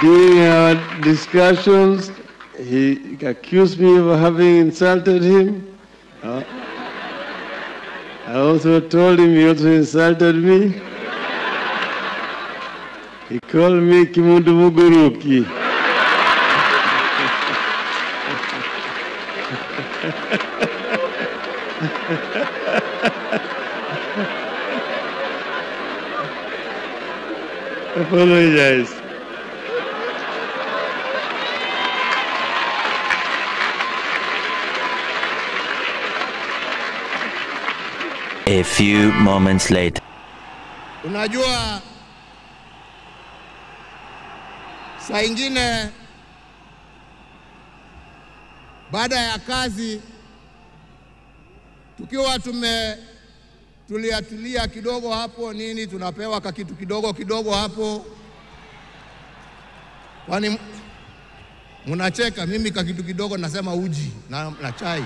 During our discussions, he accused me of having insulted him. I also told him he also insulted me. He called me Kimundu Muguruki. I apologize. A few moments later. Unajua, saa ingine baada ya kazi tukiwa tulia kidogo hapo nini, tunapewa kitu kidogo hapo. Kwani mnacheka? Mimi kitu kidogo nasema uji na chai.